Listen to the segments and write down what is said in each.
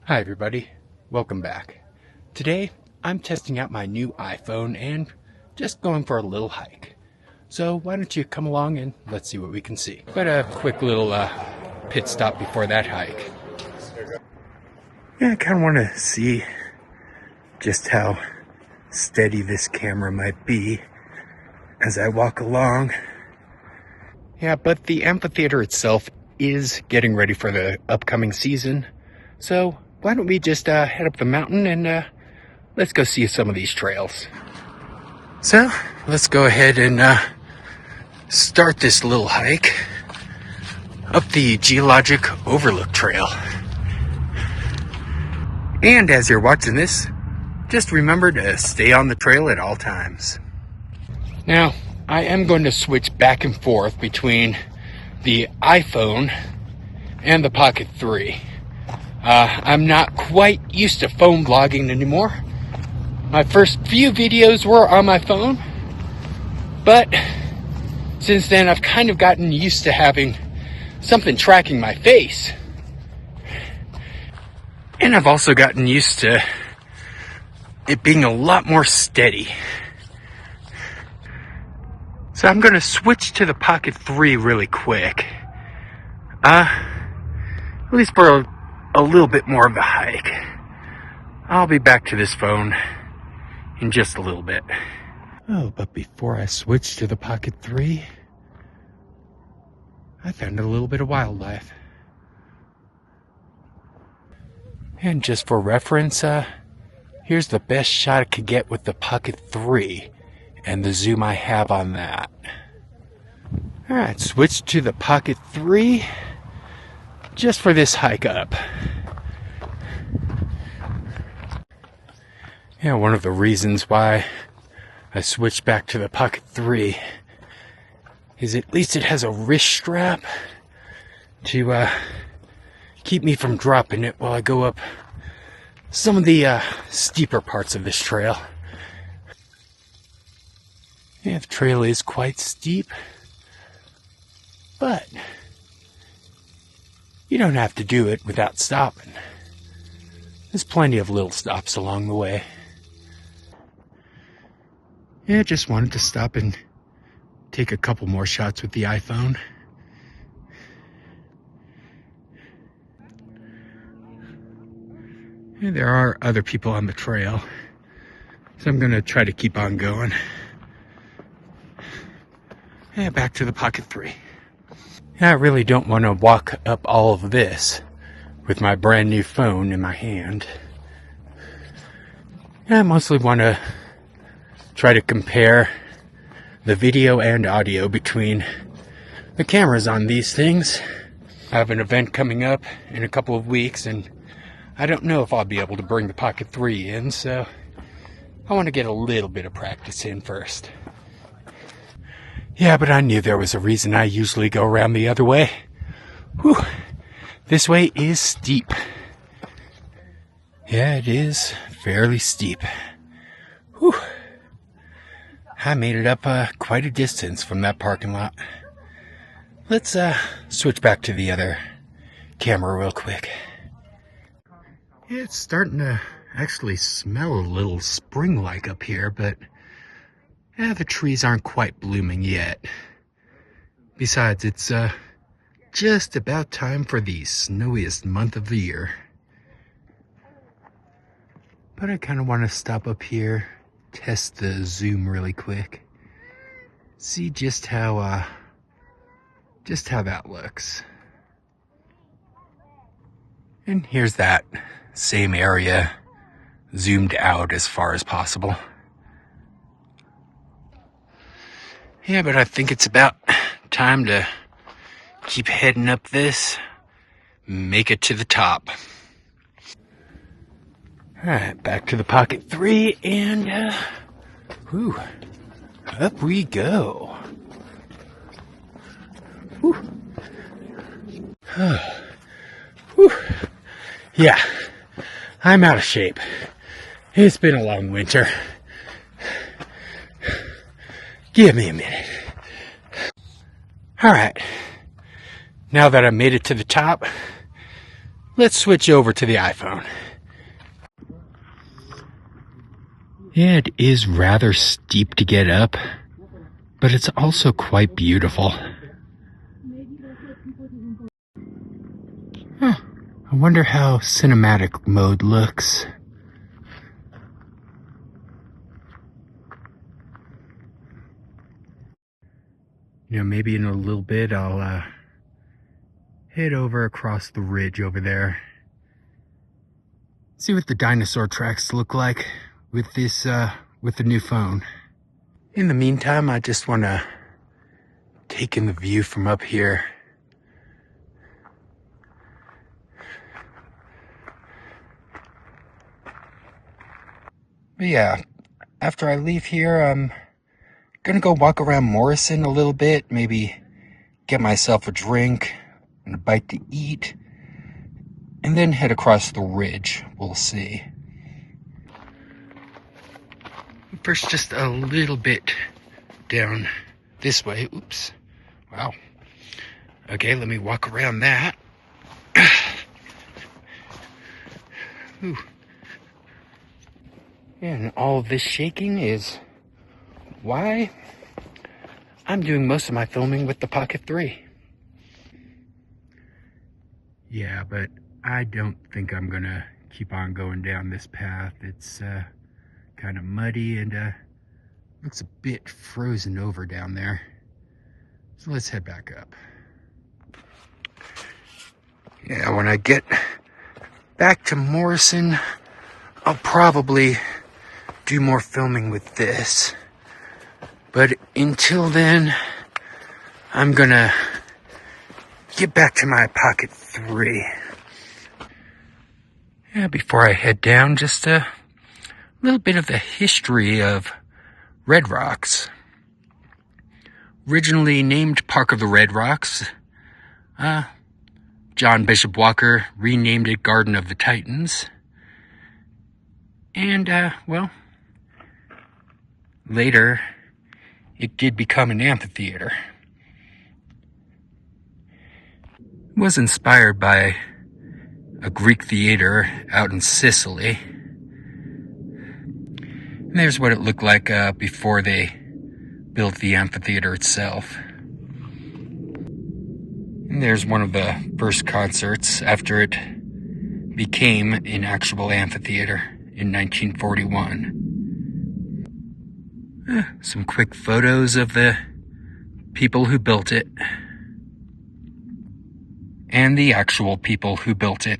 Hi everybody, welcome back. Today I'm testing out my new iPhone and just going for a little hike. So why don't you come along and let's see what we can see. But a quick little pit stop before that hike. Yeah, I kind of want to see just how steady this camera might be as I walk along. Yeah, but the amphitheater itself is getting ready for the upcoming season. So why don't we just head up the mountain and let's go see some of these trails. So let's go ahead and start this little hike up the Geologic Overlook Trail. And as you're watching this, just remember to stay on the trail at all times. Now, I am going to switch back and forth between the iPhone and the Pocket 3. I'm not quite used to phone vlogging anymore. My first few videos were on my phone, but since then I've kind of gotten used to having something tracking my face. And I've also gotten used to it being a lot more steady. So I'm going to switch to the Pocket 3 really quick. At least for a little bit more of a hike. I'll be back to this phone in just a little bit. Oh, but before I switch to the Pocket 3, I found a little bit of wildlife. And just for reference, here's the best shot I could get with the Pocket 3 and the zoom I have on that. Alright, switch to the Pocket 3 just for this hike up. Yeah, one of the reasons why I switched back to the Pocket 3 is at least it has a wrist strap to keep me from dropping it while I go up some of the steeper parts of this trail. Yeah, the trail is quite steep, but you don't have to do it without stopping. There's plenty of little stops along the way. Yeah, just wanted to stop and take a couple more shots with the iPhone. Yeah, there are other people on the trail, so I'm going to try to keep on going. Yeah, back to the Pocket 3. I really don't want to walk up all of this with my brand new phone in my hand. I mostly want to try to compare the video and audio between the cameras on these things. I have an event coming up in a couple of weeks and I don't know if I'll be able to bring the Pocket 3 in, so I want to get a little bit of practice in first. Yeah, but I knew there was a reason I usually go around the other way. Whew. This way is steep. Yeah, it is fairly steep. Whew. I made it up quite a distance from that parking lot. Let's switch back to the other camera real quick. Yeah, it's starting to actually smell a little spring-like up here, but the trees aren't quite blooming yet. Besides, it's just about time for the snowiest month of the year. But I kind of want to stop up here, test the zoom really quick, see just how that looks. And here's that same area zoomed out as far as possible. Yeah, but I think it's about time to keep heading up this, make it to the top. Alright, back to the Pocket 3, and whew, up we go. Whew. Whew. Yeah, I'm out of shape. It's been a long winter. Give me a minute. Alright, now that I made it to the top, let's switch over to the iPhone. Yeah, it is rather steep to get up, but it's also quite beautiful. Huh. I wonder how cinematic mode looks. You know, maybe in a little bit I'll head over across the ridge over there. See what the dinosaur tracks look like with this, with the new phone. In the meantime, I just want to take in the view from up here. But yeah, after I leave here, I'm gonna go walk around Morrison a little bit, maybe get myself a drink and a bite to eat, and then head across the ridge. We'll see. First, just a little bit down this way. Oops. Wow. Okay, let me walk around that. Ooh. And all of this shaking is why I'm doing most of my filming with the Pocket 3. Yeah, but I don't think I'm gonna keep on going down this path. It's kind of muddy and looks a bit frozen over down there. So let's head back up. Yeah, when I get back to Morrison, I'll probably do more filming with this. But until then, I'm gonna get back to my Pocket 3. Yeah, before I head down, just a little bit of the history of Red Rocks. Originally named Park of the Red Rocks, John Bishop Walker renamed it Garden of the Titans. And, well, later, it did become an amphitheater. It was inspired by a Greek theater out in Sicily. And there's what it looked like before they built the amphitheater itself. And there's one of the first concerts after it became an actual amphitheater in 1941. Some quick photos of the people who built it. And the actual people who built it.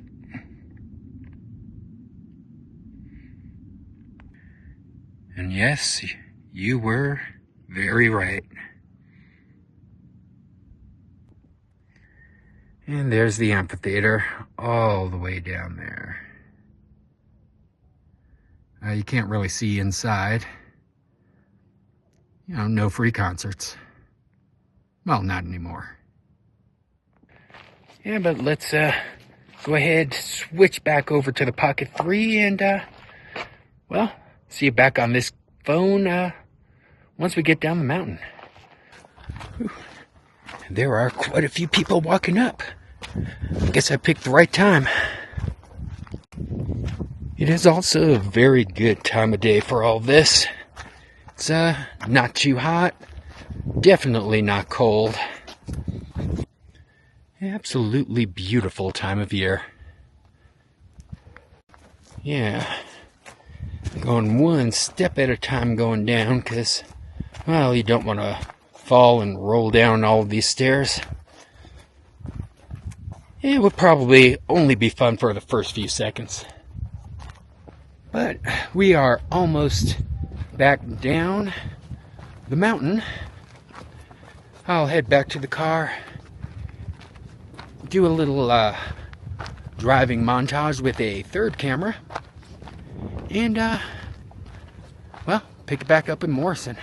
And yes, you were very right. And there's the amphitheater all the way down there. You can't really see inside. You know, no free concerts. Well, not anymore. Yeah, but let's go ahead, switch back over to the Pocket 3 and, well, see you back on this phone once we get down the mountain. Whew. There are quite a few people walking up. I guess I picked the right time. It is also a very good time of day for all this. It's not too hot, definitely not cold. Absolutely beautiful time of year. Yeah, going one step at a time going down because, well, you don't want to fall and roll down all of these stairs. It would probably only be fun for the first few seconds. But we are almost back down the mountain. I'll head back to the car, do a little driving montage with a third camera, and well, pick it back up in Morrison.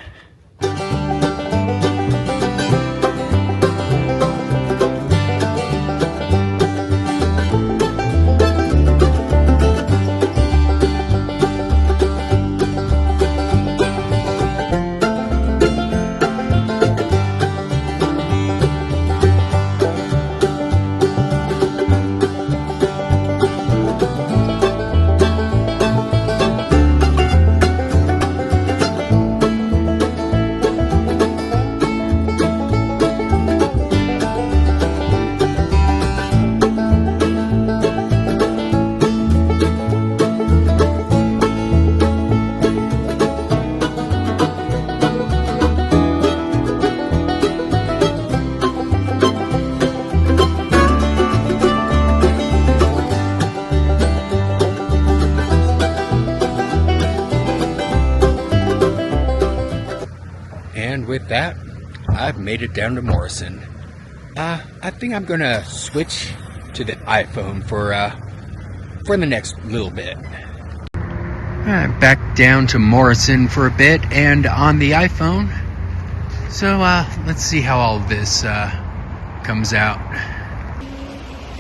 with that, I've made it down to Morrison. I think I'm gonna switch to the iPhone for the next little bit. I'm back down to Morrison for a bit and on the iPhone. So let's see how all of this comes out.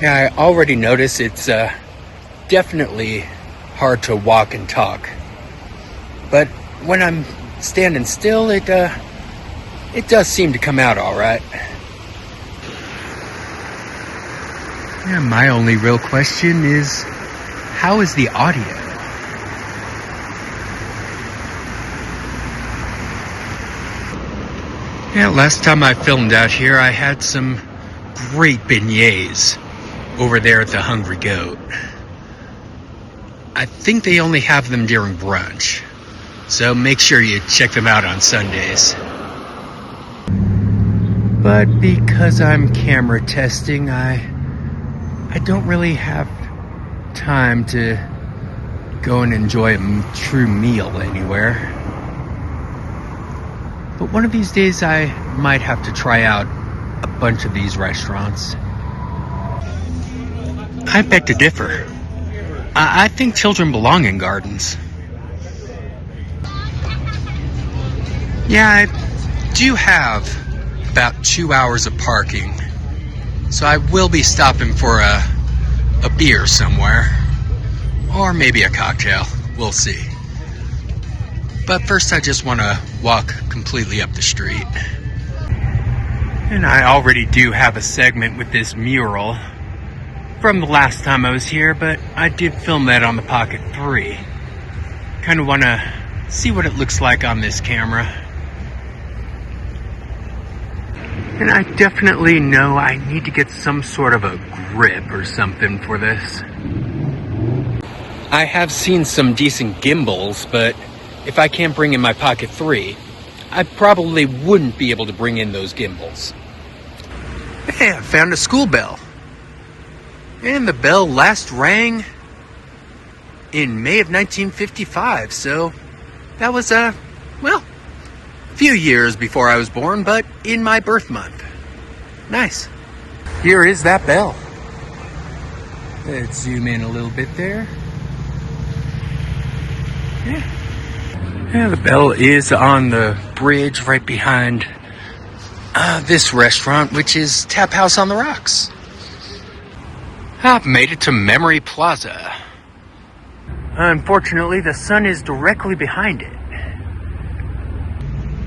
Yeah, I already noticed it's definitely hard to walk and talk. But when I'm standing still, it does seem to come out all right. Yeah, my only real question is, how is the audio? Yeah, last time I filmed out here, I had some great beignets over there at the Hungry Goat. I think they only have them during brunch, so make sure you check them out on Sundays. But because I'm camera testing, I don't really have time to go and enjoy a true meal anywhere. But one of these days I might have to try out a bunch of these restaurants. I beg to differ. I think children belong in gardens. Yeah, I do have about 2 hours of parking, so I will be stopping for a beer somewhere, or maybe a cocktail. We'll see. But first I just want to walk completely up the street. And I already do have a segment with this mural from the last time I was here, but I did film that on the Pocket 3. Kind of want to see what it looks like on this camera. And I definitely know I need to get some sort of a grip or something for this. I have seen some decent gimbals, but if I can't bring in my Pocket 3, I probably wouldn't be able to bring in those gimbals. Hey, I found a school bell. And the bell last rang in May of 1955, so that was, well, a few years before I was born, but in my birth month. Nice. Here is that bell. Let's zoom in a little bit there. Yeah, the bell is on the bridge right behind this restaurant, which is Tap House on the Rocks. I've made it to Memory Plaza. Unfortunately, the sun is directly behind it.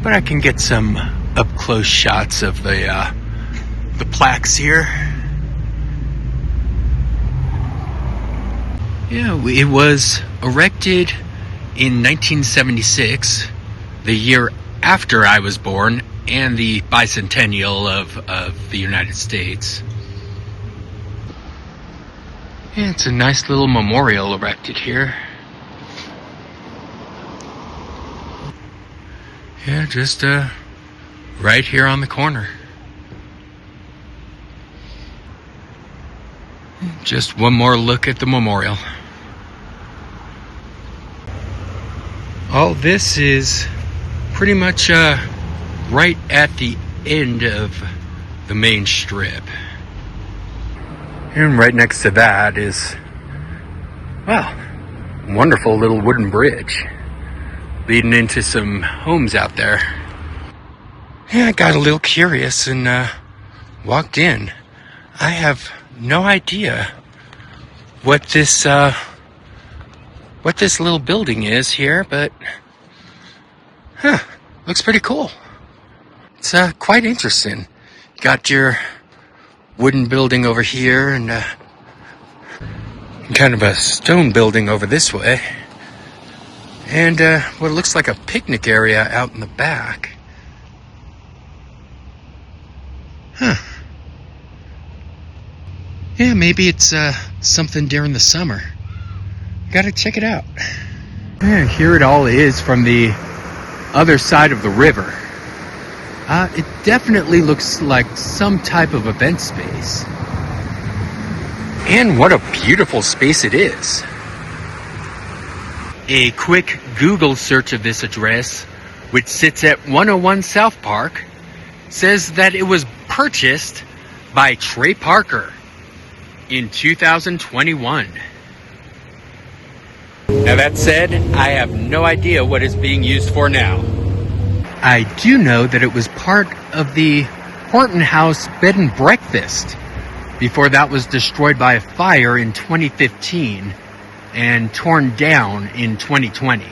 But I can get some up-close shots of the plaques here. Yeah, it was erected in 1976, the year after I was born, and the bicentennial of the United States. Yeah, it's a nice little memorial erected here. Yeah, just right here on the corner. Just one more look at the memorial. All this is pretty much right at the end of the main strip. And right next to that is, wow, wonderful little wooden bridge leading into some homes out there. Yeah, I got a little curious and walked in. I have no idea what this little building is here, but looks pretty cool. It's quite interesting. Got your wooden building over here and kind of a stone building over this way, and what looks like a picnic area out in the back. Yeah, maybe it's something during the summer. Gotta check it out. Yeah, here it all is from the other side of the river. It definitely looks like some type of event space. And what a beautiful space it is. A quick Google search of this address which sits at 101 South Park, says that it was purchased by Trey Parker in 2021. Now that said, I have no idea what it's being used for now. I do know that it was part of the Horton House bed and breakfast before that was destroyed by a fire in 2015 and torn down in 2020,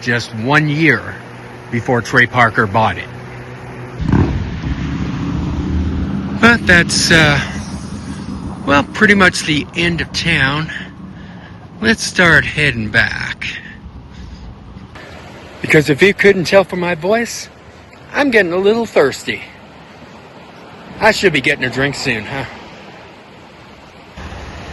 just 1 year before Trey Parker bought it. But that's, well, pretty much the end of town. Let's start heading back. Because if you couldn't tell from my voice, I'm getting a little thirsty. I should be getting a drink soon, huh?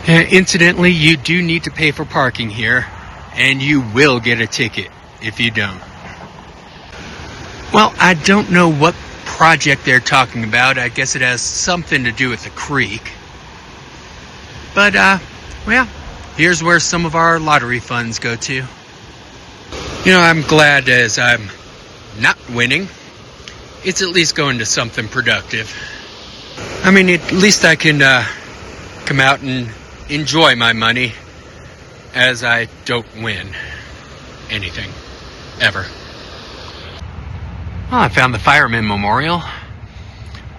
Incidentally, you do need to pay for parking here, and you will get a ticket if you don't. Well, I don't know what project they're talking about. I guess it has something to do with the creek. But, well, here's where some of our lottery funds go to. You know, I'm glad as I'm not winning, it's at least going to something productive. I mean, at least I can come out and enjoy my money as I don't win anything, ever. Well, I found the Fireman Memorial.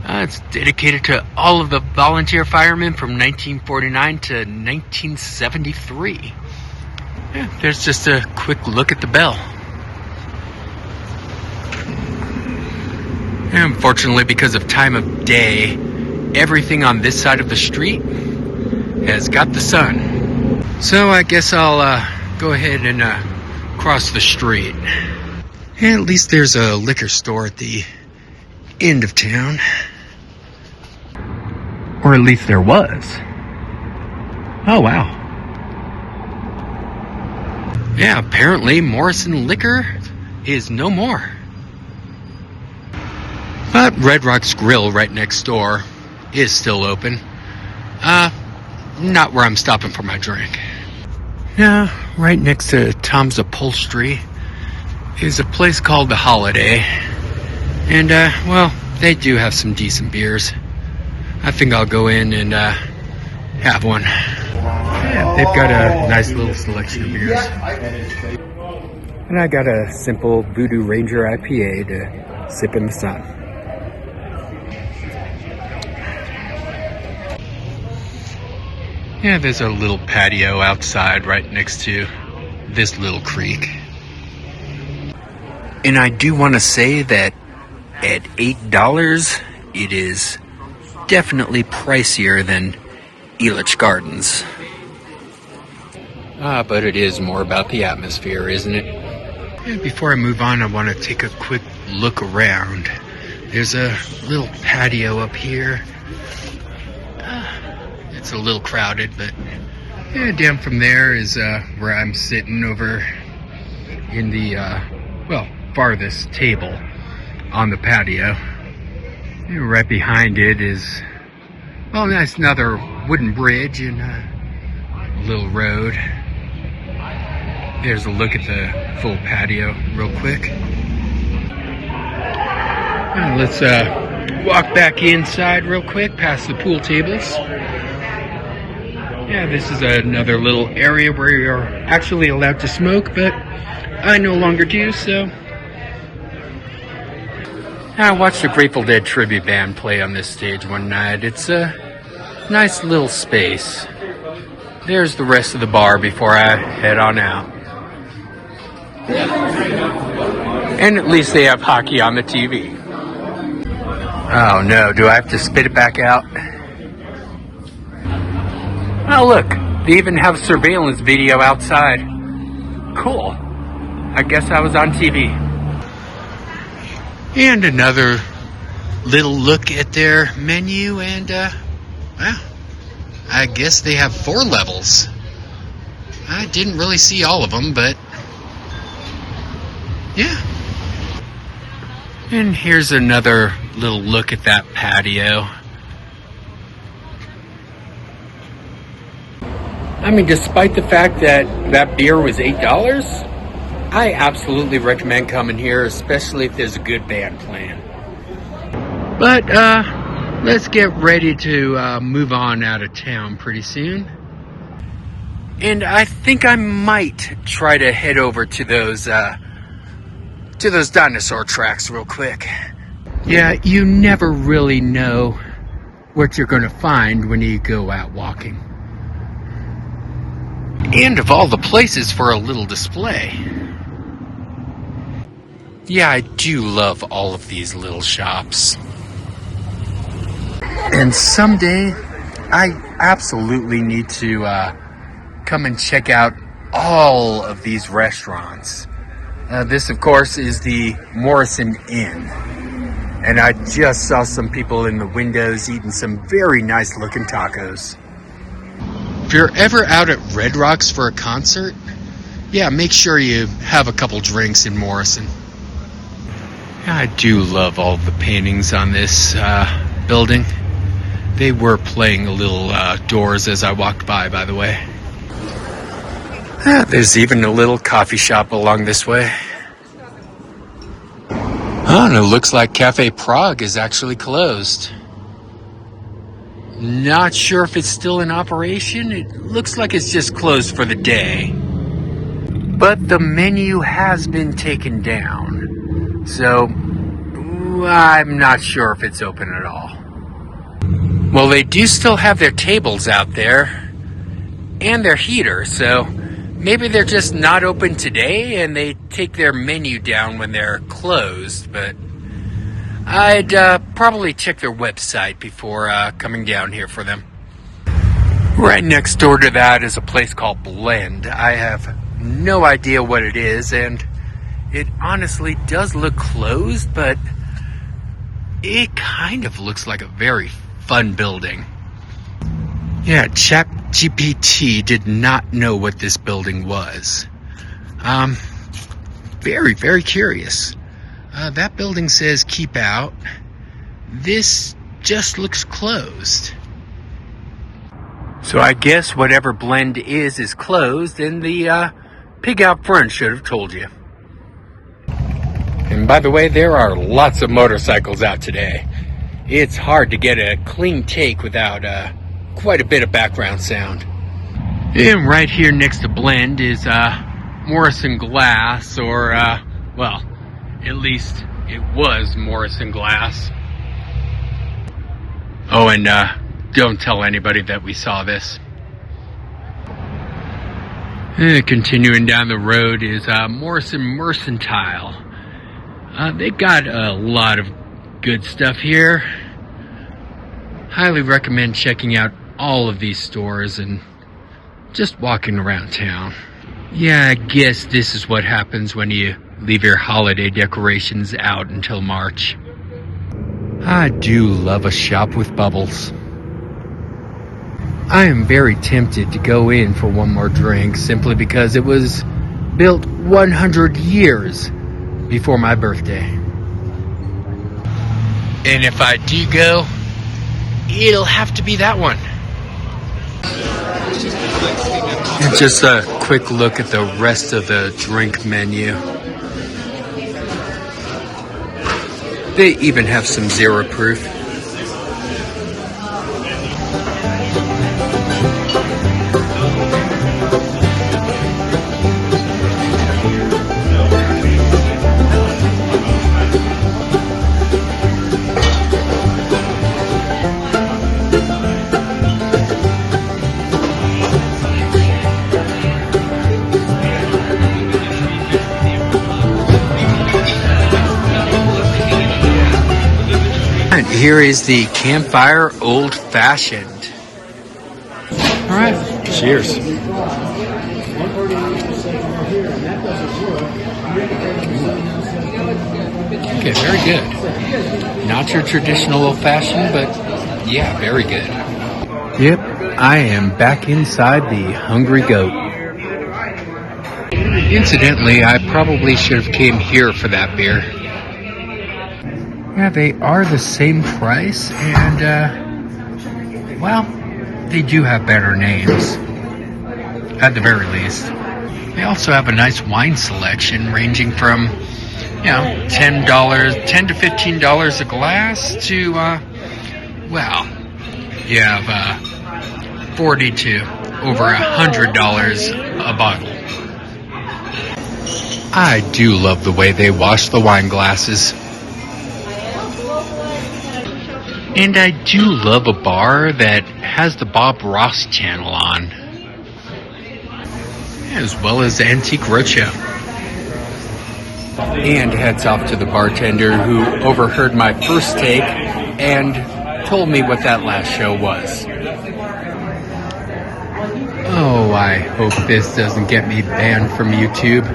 It's dedicated to all of the volunteer firemen from 1949 to 1973. Yeah, there's just a quick look at the bell. And unfortunately, because of time of day, everything on this side of the street has got the sun. So I guess I'll go ahead and cross the street. And at least there's a liquor store at the end of town. Or at least there was. Oh, wow. Yeah, apparently Morrison Liquor is no more. But Red Rocks Grill right next door is still open. Not where I'm stopping for my drink. Yeah, right next to Tom's Upholstery is a place called The Holiday. And, well, they do have some decent beers. I think I'll go in and have one. Yeah, they've got a nice little selection of beers. And I got a simple Voodoo Ranger IPA to sip in the sun. Yeah, there's a little patio outside right next to this little creek. And I do want to say that at $8, it is definitely pricier than Elitch Gardens. But it is more about the atmosphere, isn't it? And before I move on, I want to take a quick look around. There's a little patio up here. It's a little crowded, but yeah, down from there is where I'm sitting over in the, well, farthest table on the patio. And right behind it is, well, nice another wooden bridge and a little road. There's a look at the full patio real quick. And let's walk back inside real quick past the pool tables. Yeah, this is another little area where you're actually allowed to smoke, but I no longer do, so. I watched a Grateful Dead tribute band play on this stage one night. It's a nice little space. There's the rest of the bar before I head on out. And at least they have hockey on the TV. Oh no, do I have to spit it back out? Oh look, they even have surveillance video outside. Cool. I guess I was on TV. And another little look at their menu, and well, I guess they have 4 levels. I didn't really see all of them, but yeah. And here's another little look at that patio. I mean, despite the fact that that beer was $8, I absolutely recommend coming here, especially if there's a good band playing. But let's get ready to move on out of town pretty soon. And I think I might try to head over to those dinosaur tracks real quick. Yeah, you never really know what you're going to find when you go out walking. And of all the places for a little display. Yeah, I do love all of these little shops. And someday, I absolutely need to come and check out all of these restaurants. This, of course, is the Morrison Inn. And I just saw some people in the windows eating some very nice looking tacos. If you're ever out at Red Rocks for a concert, yeah, make sure you have a couple drinks in Morrison. I do love all the paintings on this building. They were playing a little Doors as I walked by the way. There's even a little coffee shop along this way. Oh, and it looks like Cafe Prague is actually closed. Not sure if it's still in operation. It looks like it's just closed for the day. But the menu has been taken down. So, I'm not sure if it's open at all. Well, they do still have their tables out there. And their heater, so maybe they're just not open today and they take their menu down when they're closed, but I'd probably check their website before coming down here for them. Right next door to that is a place called Blend. I have no idea what it is, and it honestly does look closed, but it kind of looks like a very fun building. Yeah, ChatGPT did not know what this building was. Very, very curious. That building says keep out. This just looks closed. So I guess whatever Blend is closed, and the pig out front should have told you. And by the way, there are lots of motorcycles out today. It's hard to get a clean take without quite a bit of background sound. And right here next to Blend is Morrison Glass, or well, at least it was Morrison Glass. Oh, and don't tell anybody that we saw this. And continuing down the road is Morrison Mercantile. They've got a lot of good stuff here. Highly recommend checking out all of these stores and just walking around town. Yeah, I guess this is what happens when you leave your holiday decorations out until March. I do love a shop with bubbles. I am very tempted to go in for one more drink simply because it was built 100 years before my birthday. And if I do go, it'll have to be that one. And just a quick look at the rest of the drink menu. They even have some zero proof. Here is the Campfire Old Fashioned. All right, cheers. Okay, very good. Not your traditional old fashioned, but yeah, very good. Yep, I am back inside the Hungry Goat. Incidentally, I probably should have came here for that beer. Yeah, they are the same price, and, well, they do have better names, at the very least. They also have a nice wine selection ranging from, $10, $10 to $15 a glass to, well, you have 40 to over $100 a bottle. I do love the way they wash the wine glasses. And I do love a bar that has the Bob Ross channel on, as well as Antique Roadshow. And hats off to the bartender who overheard my first take and told me what that last show was. Oh, I hope this doesn't get me banned from YouTube.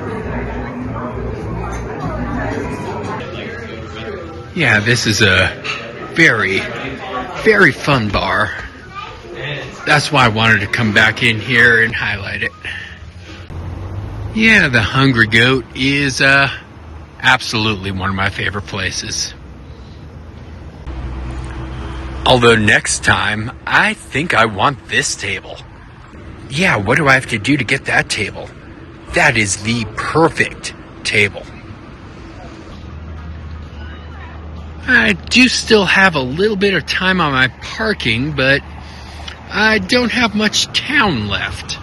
Yeah, this is a very, very fun bar. That's why I wanted to come back in here and highlight it. Yeah, the Hungry Goat is absolutely one of my favorite places. Although next time, I think I want this table. Yeah, what do I have to do to get that table? That is the perfect table. I do still have a little bit of time on my parking, but I don't have much town left.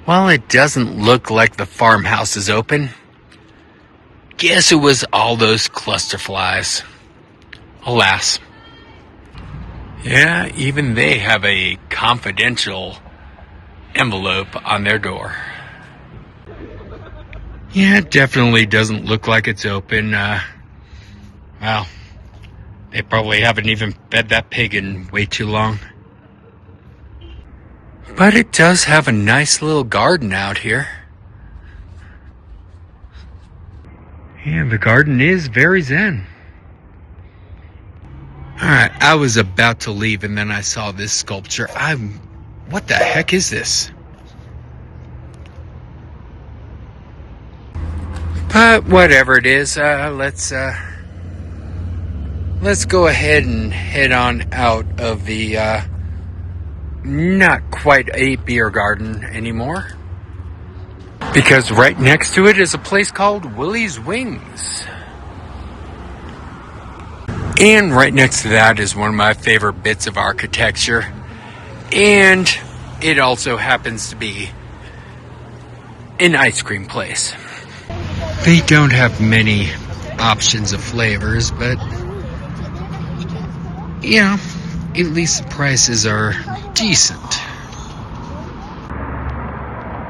Well, it doesn't look like the farmhouse is open. Guess it was all those cluster flies. Alas. Yeah, even they have a confidential envelope on their door. Yeah, it definitely doesn't look like it's open. Well, they probably haven't even fed that pig in way too long. But it does have a nice little garden out here. And the garden is very zen. Alright, I was about to leave and then I saw this sculpture. What the heck is this? But whatever it is, let's go ahead and head on out of the not quite a beer garden anymore. Because right next to it is a place called Willie's Wings. And right next to that is one of my favorite bits of architecture. And it also happens to be an ice cream place. They don't have many options of flavors, but yeah, at least the prices are decent.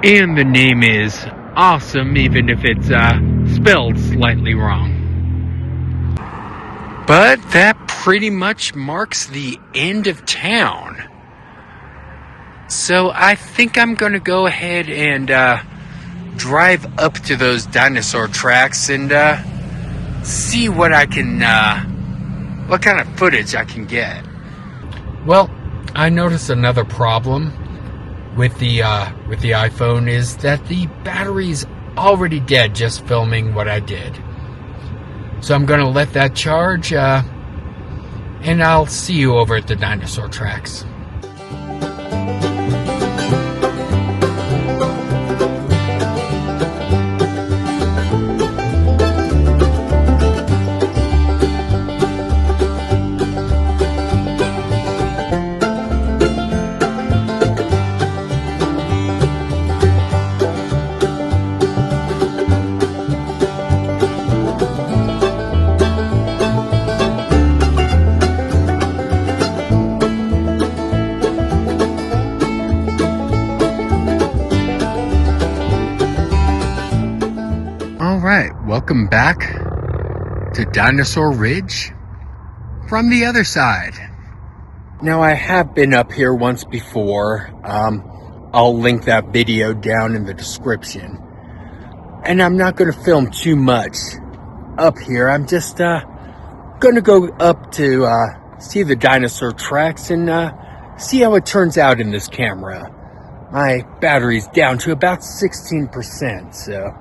And the name is awesome, even if it's spelled slightly wrong. But that pretty much marks the end of town. So I think I'm going to go ahead and drive up to those dinosaur tracks and see what I can, what kind of footage I can get. Well, I noticed another problem with the iPhone is that the battery's already dead just filming what I did. So I'm going to let that charge, and I'll see you over at the dinosaur tracks. Welcome back to Dinosaur Ridge from the other side. Now, I have been up here once before. I'll link that video down in the description. And I'm not going to film too much up here. I'm just going to go up to see the dinosaur tracks and see how it turns out in this camera. My battery's down to about 16%, so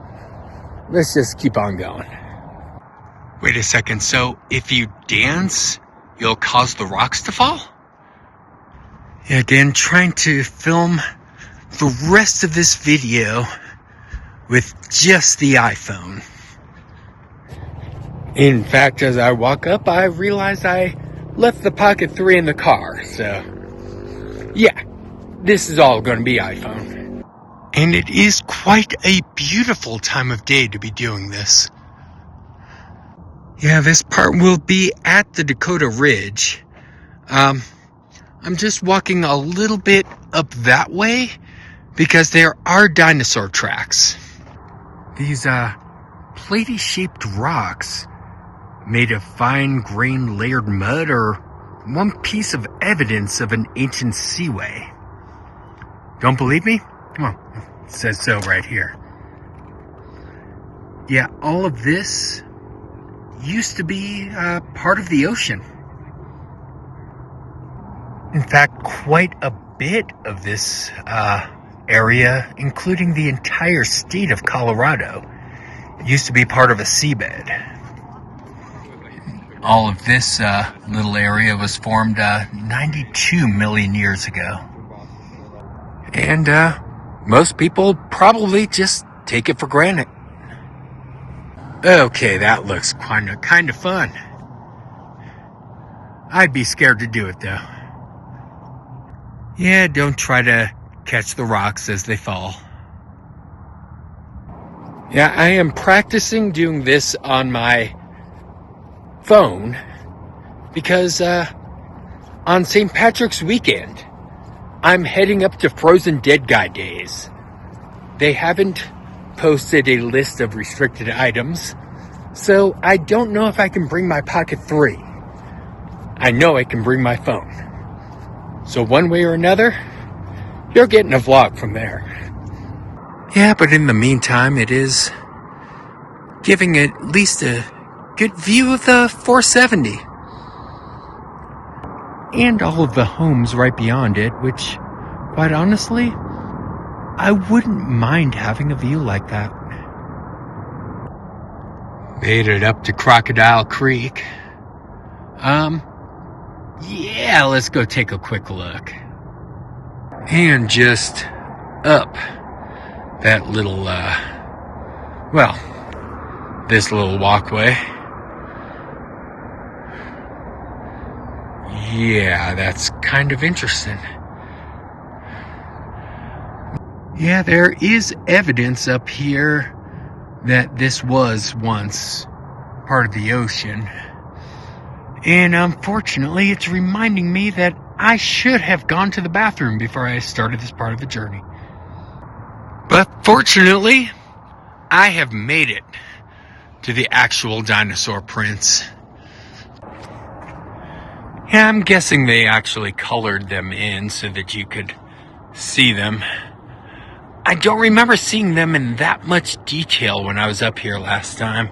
let's just keep on going. Wait a second, so if you dance, you'll cause the rocks to fall? Yeah, again, trying to film the rest of this video with just the iPhone. In fact, as I walk up, I realize I left the Pocket 3 in the car, so yeah, this is all going to be iPhone. And it is quite a beautiful time of day to be doing this. Yeah, this part will be at the Dakota Ridge. I'm just walking a little bit up that way because there are dinosaur tracks. These platy shaped rocks made of fine grained layered mud are one piece of evidence of an ancient seaway. Don't believe me? Well, it says so right here. Yeah, all of this used to be part of the ocean. In fact, quite a bit of this area, including the entire state of Colorado, used to be part of a seabed. All of this little area was formed 92 million years ago. And most people probably just take it for granted. Okay, that looks kind of fun. I'd be scared to do it though. Yeah, don't try to catch the rocks as they fall. Yeah, I am practicing doing this on my phone because on St. Patrick's weekend, I'm heading up to Frozen Dead Guy Days. They haven't posted a list of restricted items, so I don't know if I can bring my Pocket 3. I know I can bring my phone. So one way or another, you're getting a vlog from there. Yeah, but in the meantime, it is giving at least a good view of the 470. And all of the homes right beyond it, which, quite honestly, I wouldn't mind having a view like that. Made it up to Crocodile Creek. Yeah, let's go take a quick look. And just up that little, this little walkway. Yeah, that's kind of interesting. Yeah, there is evidence up here that this was once part of the ocean. And unfortunately, it's reminding me that I should have gone to the bathroom before I started this part of the journey. But fortunately, I have made it to the actual dinosaur prints. Yeah, I'm guessing they actually colored them in so that you could see them. I don't remember seeing them in that much detail when I was up here last time.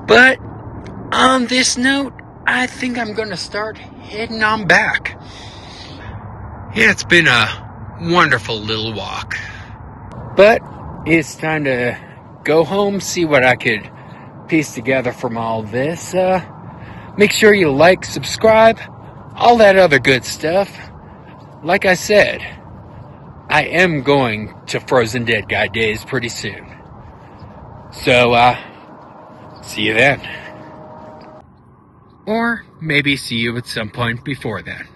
But on this note, I think I'm going to start heading on back. Yeah, it's been a wonderful little walk. But it's time to go home, see what I could piece together from all this. Make sure you like, subscribe, all that other good stuff. Like I said, I am going to Frozen Dead Guy Days pretty soon. So, see you then. Or maybe see you at some point before then.